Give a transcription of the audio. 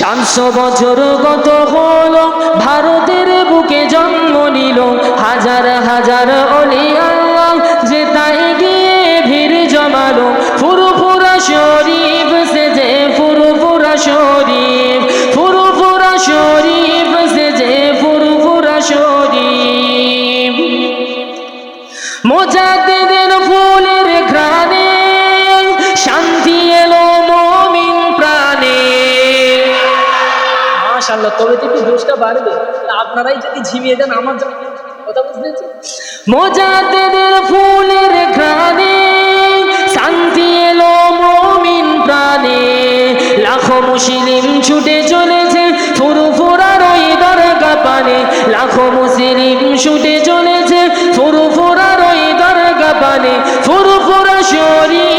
500 বছর গত হলো ভারতের বুকে জন্ম নিল হাজার হাজার ওলি আল্লাহ যে তাই গিয়ে ভিড় জমালো ফুরফুরা শরীফ সেজে ফুরফুরা শরীফ ফুরফুরা শরীফ সেজে ফুরফুরা শরীফ মুজাদ্দিদের ফুলের ঘ্রাণে শান্তি এলো মুমিন প্রাণে। মাশাআল্লাহ, তবে তো একটু জোশটা বাড়বে। আপনারাই যদি ঝিমিয়ে দেন আমার জন্য কথা বুঝতেছেন। মুজাদ্দিদের ফুলের ঘ্রাণে শান্তি এলো মুমিন প্রাণে লাখো মুসলিম ছুটে চলেছে ফুরফুরার ওই দরগা পানে লাখো মুসলিম ছুটে চলেছে ফুরফুরার ওই দরগা পানে ফুরফুরা শরীফ